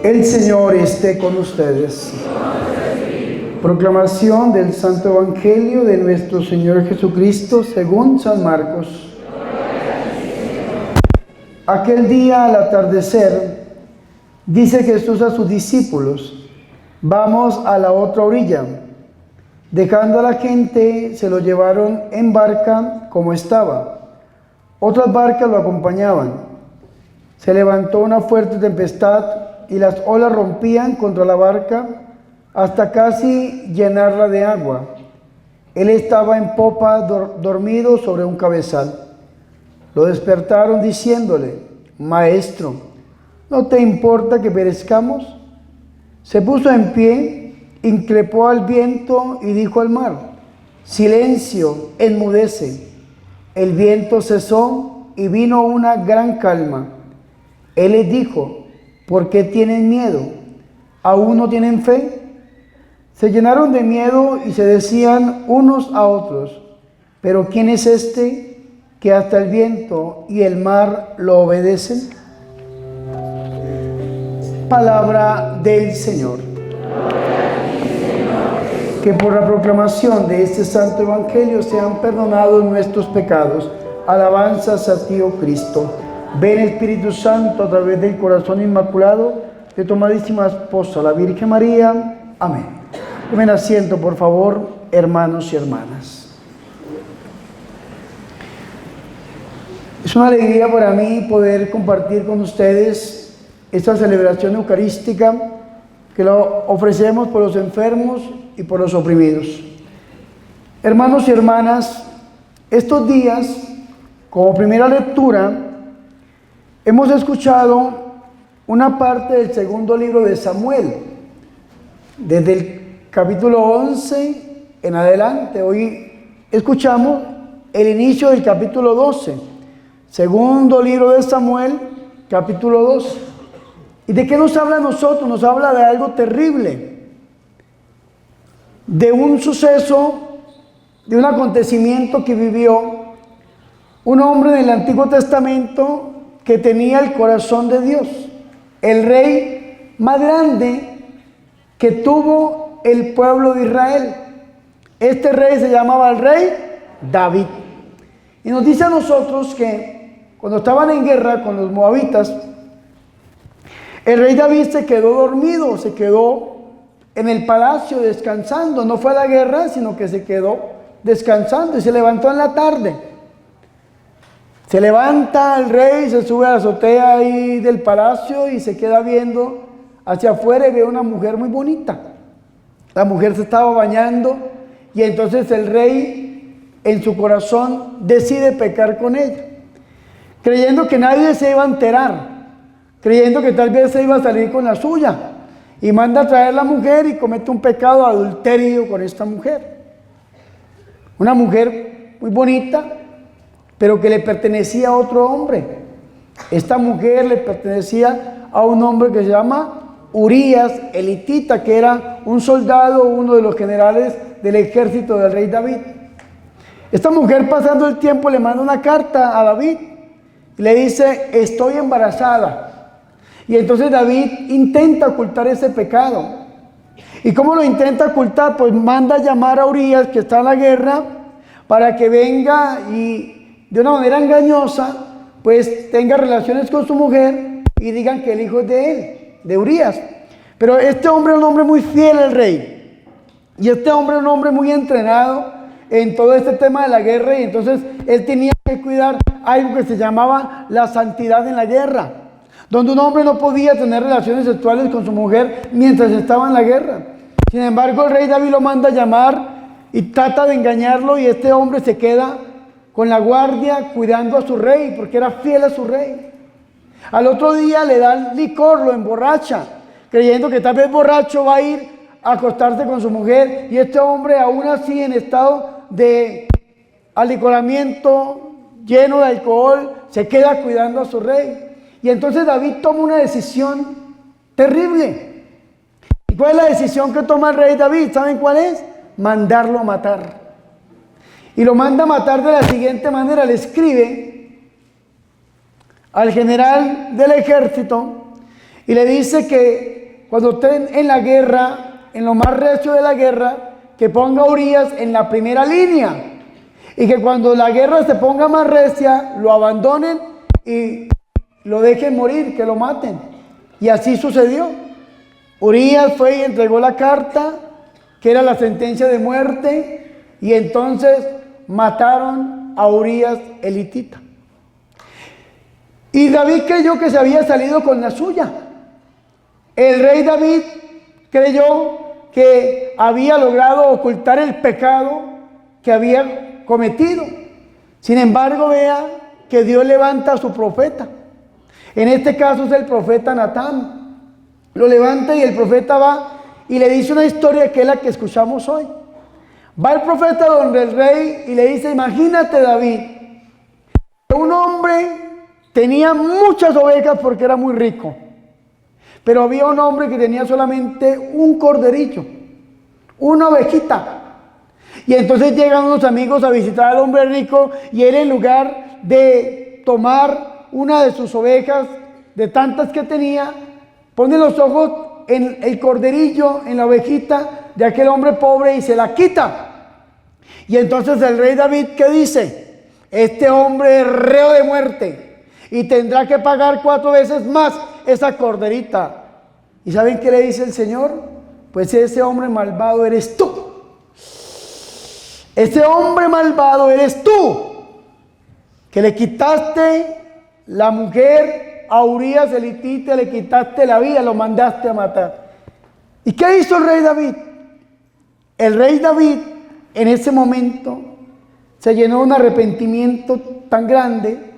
El Señor esté con ustedes. Proclamación del Santo Evangelio de nuestro Señor Jesucristo según San Marcos. Aquel día al atardecer, dice Jesús a sus discípulos: vamos a la otra orilla. Dejando a la gente, se lo llevaron en barca como estaba. Otras barcas lo acompañaban. Se levantó una fuerte tempestad y las olas rompían contra la barca hasta casi llenarla de agua. Él estaba en popa dormido sobre un cabezal. Lo despertaron diciéndole: Maestro, ¿no te importa que perezcamos? Se puso en pie, increpó al viento y dijo al mar: Silencio, enmudece. El viento cesó y vino una gran calma. Él les dijo: ¿por qué tienen miedo? ¿Aún no tienen fe? Se llenaron de miedo y se decían unos a otros: ¿pero quién es este que hasta el viento y el mar lo obedecen? Palabra del Señor. Que por la proclamación de este santo evangelio sean perdonados nuestros pecados. Alabanzas a ti, oh Cristo. Ven, Espíritu Santo, a través del corazón inmaculado de tu amadísima esposa, la Virgen María. Amén. Tomen asiento, por favor, hermanos y hermanas. Es una alegría para mí poder compartir con ustedes esta celebración eucarística que lo ofrecemos por los enfermos y por los oprimidos. Hermanos y hermanas, estos días, como primera lectura, hemos escuchado una parte del segundo libro de Samuel, desde el capítulo 11 en adelante. Hoy escuchamos el inicio del capítulo 12, segundo libro de Samuel, capítulo 12. ¿Y de qué nos habla a nosotros? Nos habla de algo terrible, de un suceso, de un acontecimiento que vivió un hombre en el Antiguo Testamento que tenía el corazón de Dios, el rey más grande que tuvo el pueblo de Israel. Este rey se llamaba el rey David. Y nos dice a nosotros que cuando estaban en guerra con los moabitas, el rey David se quedó dormido, se quedó en el palacio descansando. No fue a la guerra, sino que se quedó descansando y se levantó en la tarde. Se levanta el rey, se sube a la azotea ahí del palacio y se queda viendo hacia afuera y ve una mujer muy bonita. La mujer se estaba bañando y entonces el rey en su corazón decide pecar con ella, creyendo que nadie se iba a enterar, creyendo que tal vez se iba a salir con la suya, y manda a traer a la mujer y comete un pecado de adulterio con esta mujer. Una mujer muy bonita, pero que le pertenecía a otro hombre. Esta mujer le pertenecía a un hombre que se llama Urías, el hitita, que era un soldado, uno de los generales del ejército del rey David. Esta mujer, pasando el tiempo, le manda una carta a David y le dice: estoy embarazada. Y entonces David intenta ocultar ese pecado. ¿Y cómo lo intenta ocultar? Pues manda a llamar a Urías, que está en la guerra, para que venga y de una manera engañosa, pues tenga relaciones con su mujer y digan que el hijo es de él, de Urías. Pero este hombre es un hombre muy fiel al rey. Y este hombre es un hombre muy entrenado en todo este tema de la guerra. Y entonces él tenía que cuidar algo que se llamaba la santidad en la guerra, donde un hombre no podía tener relaciones sexuales con su mujer mientras estaba en la guerra. Sin embargo, el rey David lo manda a llamar y trata de engañarlo, y este hombre se queda con la guardia cuidando a su rey, porque era fiel a su rey. Al otro día le dan licor, lo emborracha, creyendo que tal vez borracho va a ir a acostarse con su mujer, y este hombre, aún así en estado de alicoramiento, lleno de alcohol, se queda cuidando a su rey. Y entonces David toma una decisión terrible. ¿Y cuál es la decisión que toma el rey David? ¿Saben cuál es? Mandarlo a matar. Y lo manda a matar de la siguiente manera: le escribe al general del ejército Y le dice que cuando estén en la guerra, en lo más recio de la guerra, que ponga a Urías en la primera línea. Y que cuando la guerra se ponga más recia, lo abandonen y lo dejen morir, que lo maten. Y así sucedió. Urías fue y entregó la carta, que era la sentencia de muerte, y entonces mataron a Urías el hitita. Y David creyó que se había salido con la suya. El rey David creyó que había logrado ocultar el pecado que había cometido. Sin embargo, vea que Dios levanta a su profeta. En este caso es el profeta Natán. Lo levanta y el profeta va y le dice una historia que es la que escuchamos hoy. Va el profeta donde el rey y le dice: imagínate, David, que un hombre tenía muchas ovejas porque era muy rico, pero había un hombre que tenía solamente un corderillo, una ovejita. Y entonces llegan unos amigos a visitar al hombre rico y él, en lugar de tomar una de sus ovejas, de tantas que tenía, pone los ojos en el corderillo, en la ovejita de aquel hombre pobre, y se la quita. Y entonces el rey David, ¿qué dice? Este hombre es reo de muerte y tendrá que pagar 4 veces más esa corderita. ¿Y saben qué le dice el Señor? Pues ese hombre malvado eres tú. Ese hombre malvado eres tú, que le quitaste la mujer a Urías el hitita, le quitaste la vida, lo mandaste a matar. ¿Y qué hizo el rey David? El rey David en ese momento se llenó de un arrepentimiento tan grande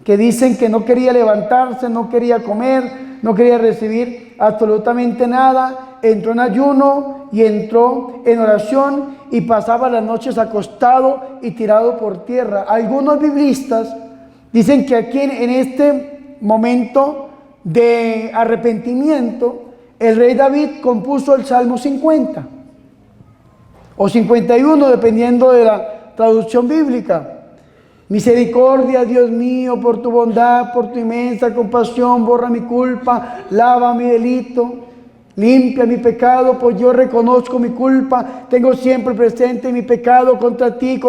que dicen que no quería levantarse, no quería comer, no quería recibir absolutamente nada. Entró en ayuno y entró en oración y pasaba las noches acostado y tirado por tierra. Algunos biblistas dicen que aquí en este momento de arrepentimiento, el rey David compuso el Salmo 50 o 51, dependiendo de la traducción bíblica. Misericordia, Dios mío, por tu bondad, por tu inmensa compasión, borra mi culpa, lava mi delito, limpia mi pecado, pues yo reconozco mi culpa, tengo siempre presente mi pecado contra ti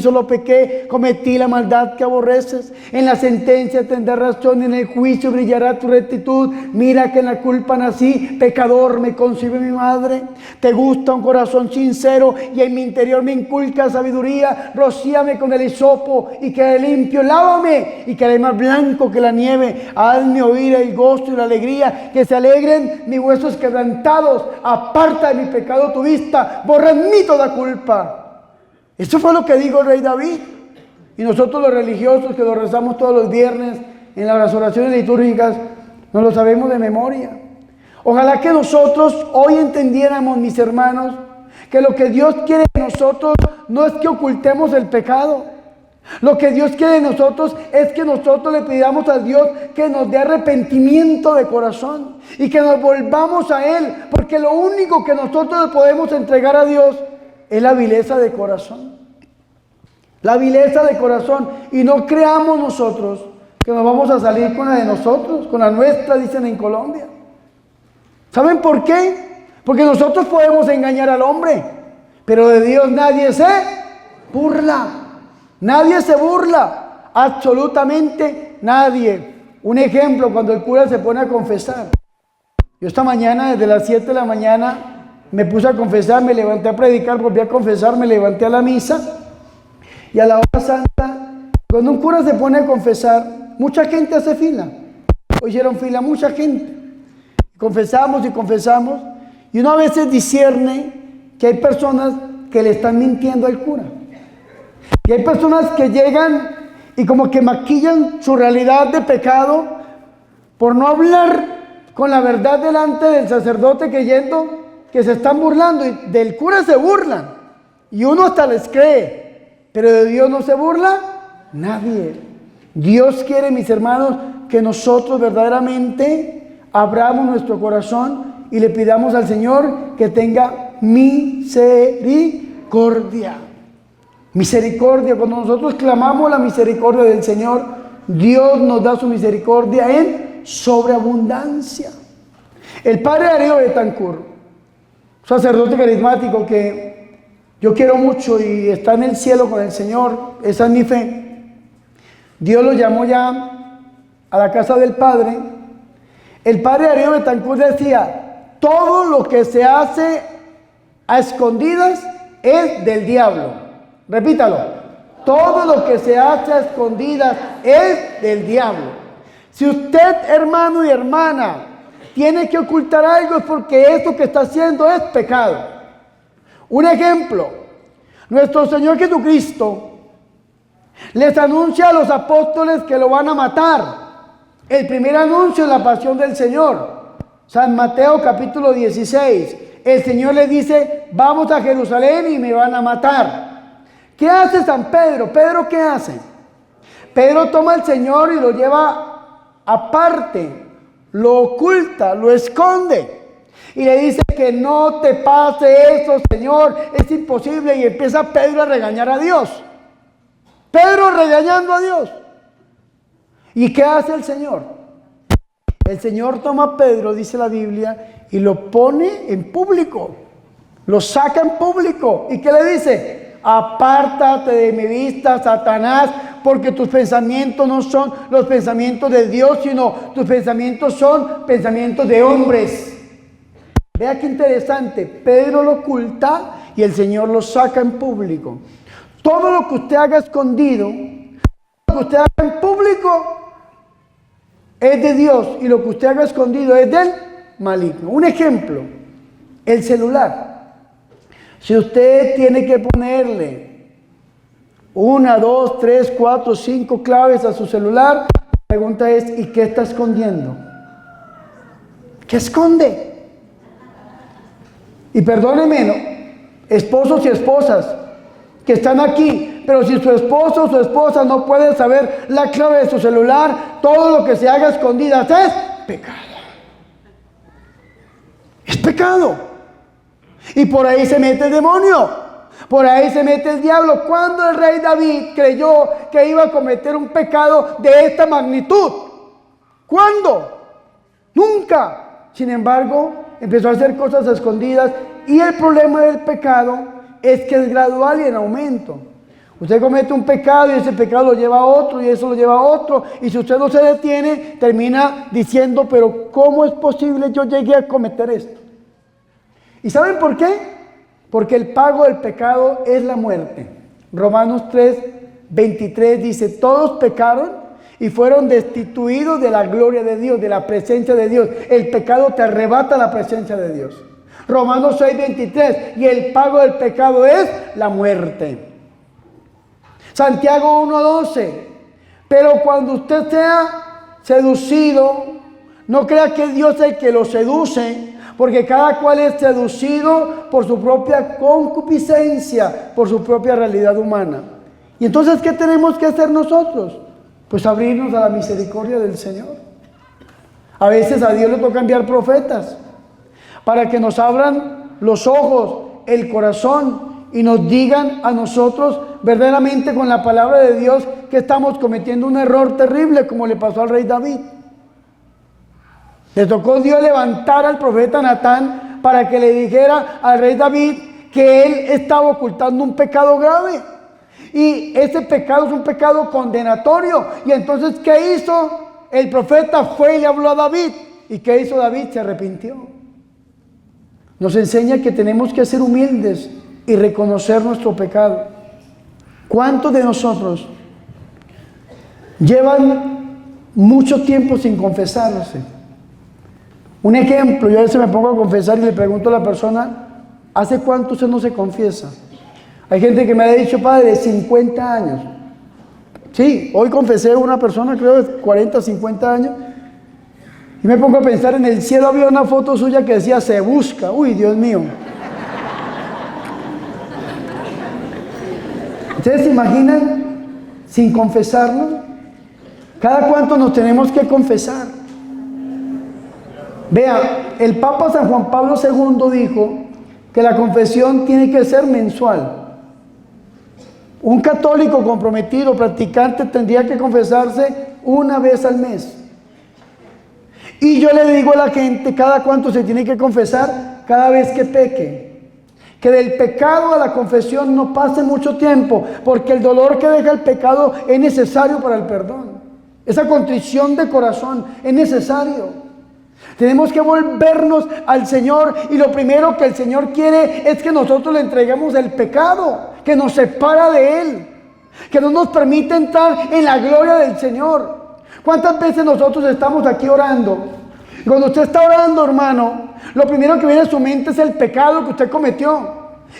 solo pequé, cometí la maldad que aborreces. En la sentencia tendrás razón, en el juicio brillará tu rectitud. Mira que en la culpa nací, pecador me concibe mi madre. Te gusta un corazón sincero y en mi interior me inculca sabiduría. Rocíame con el hisopo y quedaré limpio, lávame y quedaré más blanco que la nieve. Hazme oír el gozo y la alegría, que se alegren mis huesos quebrantados. Aparta de mi pecado tu vista, borra en mí toda culpa. Eso fue lo que dijo el rey David. Y nosotros los religiosos que lo rezamos todos los viernes en las oraciones litúrgicas, nos lo sabemos de memoria. Ojalá que nosotros hoy entendiéramos, mis hermanos, que lo que Dios quiere de nosotros no es que ocultemos el pecado. Lo que Dios quiere de nosotros es que nosotros le pidamos a Dios que nos dé arrepentimiento de corazón y que nos volvamos a Él, porque lo único que nosotros le podemos entregar a Dios es la vileza de corazón. La vileza de corazón. Y no creamos nosotros que nos vamos a salir con la de nosotros, con la nuestra, dicen en Colombia. ¿Saben por qué? Porque nosotros podemos engañar al hombre, pero de Dios nadie se burla. Nadie se burla, absolutamente nadie. Un ejemplo, cuando el cura se pone a confesar. Yo esta mañana, desde las 7 de la mañana, me puse a confesar, me levanté a predicar, volví a confesar, me levanté a la misa. Y a la hora santa, cuando un cura se pone a confesar, mucha gente hace fila. Hoy hicieron fila mucha gente. Confesamos y confesamos. Y uno a veces discierne que hay personas que le están mintiendo al cura. Y hay personas que llegan y como que maquillan su realidad de pecado por no hablar con la verdad delante del sacerdote, creyendo que se están burlando. Y del cura se burlan y uno hasta les cree, pero de Dios no se burla nadie. Dios quiere, mis hermanos, que nosotros verdaderamente abramos nuestro corazón y le pidamos al Señor que tenga misericordia. Misericordia. Cuando nosotros clamamos la misericordia del Señor, Dios nos da su misericordia en sobreabundancia. El padre Darío Betancourt, sacerdote carismático que yo quiero mucho y está en el cielo con el Señor, esa es mi fe. Dios lo llamó ya a la casa del Padre. El padre Darío Betancourt decía: todo lo que se hace a escondidas es del diablo. Repítalo: todo lo que se hace a escondidas es del diablo. Si usted, hermano y hermana, tiene que ocultar algo, es porque esto que está haciendo es pecado. Un ejemplo: nuestro Señor Jesucristo les anuncia a los apóstoles que lo van a matar. El primer anuncio es la pasión del Señor. San Mateo capítulo 16. El Señor les dice: vamos a Jerusalén y me van a matar. ¿Qué hace San Pedro? ¿Pedro qué hace? Pedro toma al Señor y lo lleva aparte, lo oculta, lo esconde. Y le dice: que no te pase eso, Señor, es imposible. Y empieza Pedro a regañar a Dios. Pedro regañando a Dios. ¿Y qué hace el Señor? El Señor toma a Pedro, dice la Biblia, y lo pone en público. Lo saca en público. ¿Y qué le dice? Apártate de mi vista, Satanás, porque tus pensamientos no son los pensamientos de Dios, sino tus pensamientos son pensamientos de hombres. Vea qué interesante. Pedro lo oculta y el Señor lo saca en público. Todo lo que usted haga escondido, lo que usted haga en público, es de Dios, y lo que usted haga escondido es del maligno. Un ejemplo: el celular. Si usted tiene que ponerle 1, 2, 3, 4, 5 claves a su celular, la pregunta es: ¿y qué está escondiendo? ¿Qué esconde? Y perdónenme, ¿no?, esposos y esposas que están aquí, pero si su esposo o su esposa no puede saber la clave de su celular, todo lo que se haga a escondidas es pecado. Es pecado. Y por ahí se mete el demonio, por ahí se mete el diablo. ¿Cuándo el rey David creyó que iba a cometer un pecado de esta magnitud? ¿Cuándo? Nunca. Sin embargo, empezó a hacer cosas escondidas, y el problema del pecado es que es gradual y en aumento. Usted comete un pecado y ese pecado lo lleva a otro y eso lo lleva a otro, y si usted no se detiene, termina diciendo: pero ¿cómo es posible yo llegué a cometer esto? ¿Y saben por qué? Porque el pago del pecado es la muerte. Romanos 3:23 dice: todos pecaron y fueron destituidos de la gloria de Dios, de la presencia de Dios. El pecado te arrebata la presencia de Dios. Romanos 6:23, y el pago del pecado es la muerte. Santiago 1:12, pero cuando usted sea seducido, no crea que es Dios el que lo seduce, porque cada cual es seducido por su propia concupiscencia, por su propia realidad humana. Y entonces, ¿qué tenemos que hacer nosotros? Pues abrirnos a la misericordia del Señor. A veces a Dios le toca enviar profetas para que nos abran los ojos, el corazón, y nos digan a nosotros verdaderamente con la palabra de Dios que estamos cometiendo un error terrible, como le pasó al rey David. Le tocó Dios levantar al profeta Natán para que le dijera al rey David que él estaba ocultando un pecado grave, y ese pecado es un pecado condenatorio. Y entonces, ¿qué hizo? El profeta fue y le habló a David. ¿Y qué hizo David? Se arrepintió. Nos enseña que tenemos que ser humildes y reconocer nuestro pecado. ¿Cuántos de nosotros llevan mucho tiempo sin confesarse? Un ejemplo: yo a veces me pongo a confesar y le pregunto a la persona: ¿hace cuánto usted no se confiesa? Hay gente que me ha dicho: padre, 50 años. Sí, hoy confesé a una persona, creo de 40, 50 años. Y me pongo a pensar, en el cielo había una foto suya que decía: se busca. Uy, Dios mío. ¿Ustedes se imaginan sin confesarnos? ¿Cada cuánto nos tenemos que confesar? Vea, el Papa San Juan Pablo II dijo que la confesión tiene que ser mensual. Un católico comprometido, practicante, tendría que confesarse una vez al mes. Y yo le digo a la gente, cada cuánto se tiene que confesar, cada vez que peque. Que del pecado a la confesión no pase mucho tiempo, porque el dolor que deja el pecado es necesario para el perdón. Esa contrición de corazón es necesario. Tenemos que volvernos al Señor, y lo primero que el Señor quiere es que nosotros le entreguemos el pecado que nos separa de Él, que no nos permite entrar en la gloria del Señor. ¿Cuántas veces nosotros estamos aquí orando? Y cuando usted está orando, hermano, lo primero que viene a su mente es el pecado que usted cometió,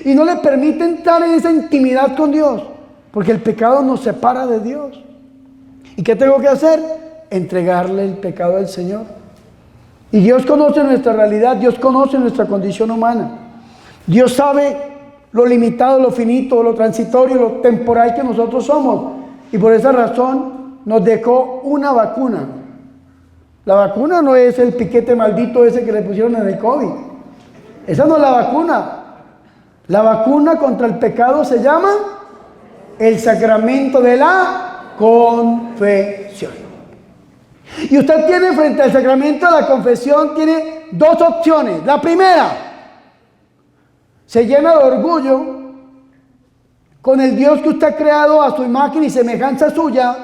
y no le permite entrar en esa intimidad con Dios, porque el pecado nos separa de Dios. ¿Y qué tengo que hacer? Entregarle el pecado al Señor. Y Dios conoce nuestra realidad, Dios conoce nuestra condición humana. Dios sabe lo limitado, lo finito, lo transitorio, lo temporal que nosotros somos. Y por esa razón nos dejó una vacuna. La vacuna no es el piquete maldito ese que le pusieron en el COVID. Esa no es la vacuna. La vacuna contra el pecado se llama el sacramento de la confesión. Y usted tiene frente al sacramento de la confesión, tiene dos opciones. La primera, se llena de orgullo con el Dios que usted ha creado a su imagen y semejanza suya,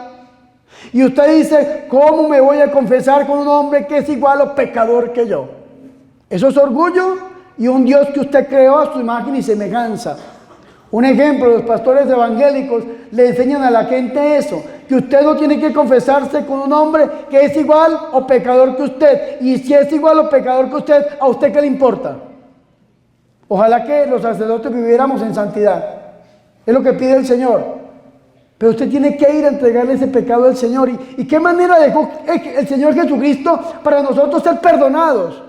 y usted dice, ¿cómo me voy a confesar con un hombre que es igual o pecador que yo? Eso es orgullo y un Dios que usted creó a su imagen y semejanza. Un ejemplo, los pastores evangélicos le enseñan a la gente eso, que usted no tiene que confesarse con un hombre que es igual o pecador que usted. Y si es igual o pecador que usted, ¿a usted qué le importa? Ojalá que los sacerdotes viviéramos en santidad. Es lo que pide el Señor. Pero usted tiene que ir a entregarle ese pecado al Señor. ¿Y qué manera dejó el Señor Jesucristo para nosotros ser perdonados?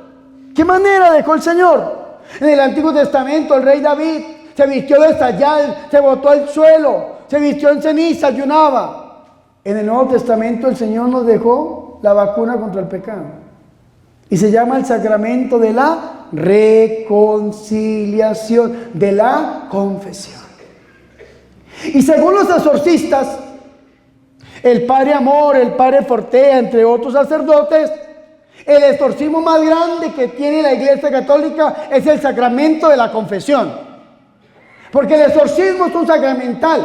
¿Qué manera dejó el Señor? En el Antiguo Testamento, el rey David se vistió de sayal, se botó al suelo, se vistió en ceniza, ayunaba. En el Nuevo Testamento el Señor nos dejó la vacuna contra el pecado. Y se llama el sacramento de la reconciliación, de la confesión. Y según los exorcistas, el Padre Amor, el Padre Fortea, entre otros sacerdotes, el exorcismo más grande que tiene la Iglesia Católica es el sacramento de la confesión. Porque el exorcismo es un sacramental,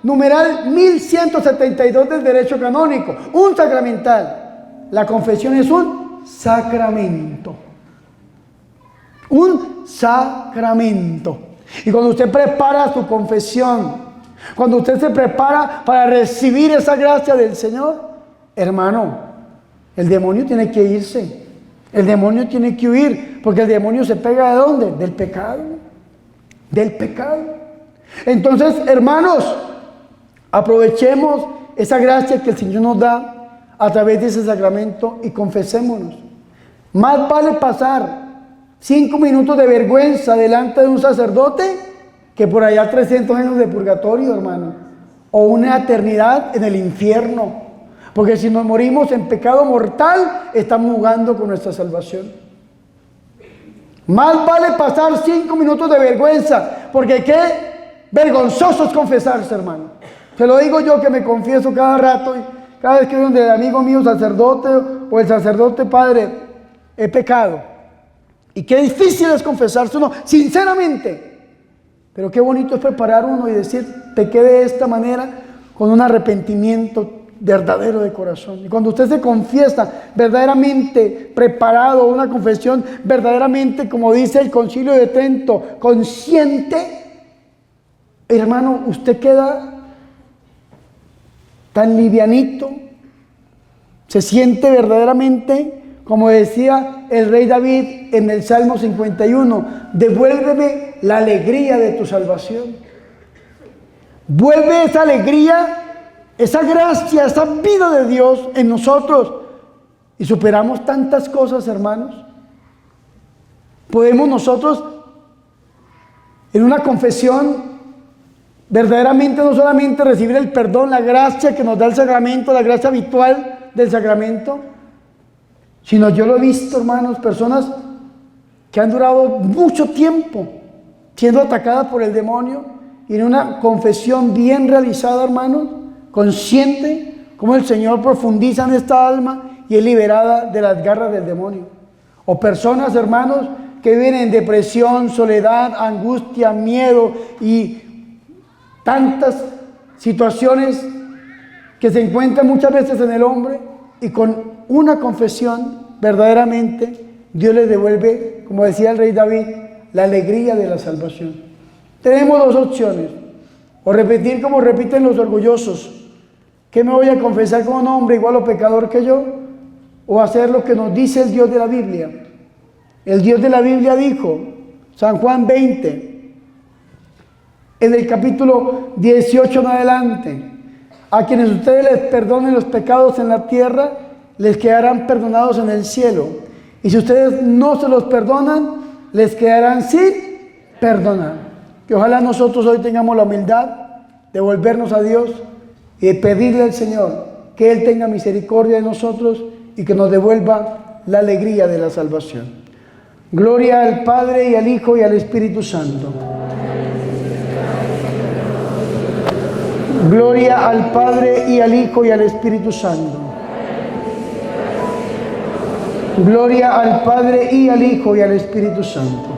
numeral 1172 del derecho canónico, un sacramental. La confesión es un sacramento. Un sacramento. Y cuando usted prepara su confesión, cuando usted se prepara para recibir esa gracia del Señor, hermano, el demonio tiene que irse. El demonio tiene que huir, porque el demonio se pega ¿de dónde? Del pecado. Del pecado. Entonces, hermanos, aprovechemos esa gracia que el Señor nos da a través de ese sacramento y confesémonos. Más vale pasar 5 minutos de vergüenza delante de un sacerdote que por allá 300 años de purgatorio, hermano, o una eternidad en el infierno. Porque si nos morimos en pecado mortal, estamos jugando con nuestra salvación. Más vale pasar 5 minutos de vergüenza, porque qué vergonzoso es confesarse, hermano. Se lo digo yo que me confieso cada rato, y cada vez que voy donde el amigo mío sacerdote o el sacerdote padre, he pecado. Y qué difícil es confesarse uno, sinceramente. Pero qué bonito es preparar uno y decir, pequé de esta manera, con un arrepentimiento verdadero de corazón. Y cuando usted se confiesa verdaderamente preparado, una confesión verdaderamente, como dice el Concilio de Trento, consciente, hermano, usted queda tan livianito, se siente verdaderamente, como decía el rey David en el Salmo 51, devuélveme la alegría de tu salvación. Vuelve esa alegría, esa gracia, esa vida de Dios en nosotros. Y superamos tantas cosas, hermanos. Podemos nosotros, en una confesión, verdaderamente no solamente recibir el perdón, la gracia que nos da el sacramento, la gracia habitual del sacramento, sino yo lo he visto, hermanos, personas que han durado mucho tiempo siendo atacadas por el demonio, y en una confesión bien realizada, hermanos, consciente, como el Señor profundiza en esta alma y es liberada de las garras del demonio. O personas, hermanos, que viven en depresión, soledad, angustia, miedo y tantas situaciones que se encuentran muchas veces en el hombre, y con una confesión verdaderamente Dios les devuelve, como decía el rey David, la alegría de la salvación. Tenemos dos opciones: o repetir como repiten los orgullosos, que me voy a confesar como un hombre igual o pecador que yo, o hacer lo que nos dice el Dios de la Biblia. El Dios de la Biblia dijo, San Juan 20, en el capítulo 18 en adelante: a quienes ustedes les perdonen los pecados en la tierra, les quedarán perdonados en el cielo. Y si ustedes no se los perdonan, les quedarán sin perdonar. Que ojalá nosotros hoy tengamos la humildad de volvernos a Dios y de pedirle al Señor que Él tenga misericordia de nosotros y que nos devuelva la alegría de la salvación. Gloria al Padre y al Hijo y al Espíritu Santo. Gloria al Padre y al Hijo y al Espíritu Santo. Gloria al Padre y al Hijo y al Espíritu Santo.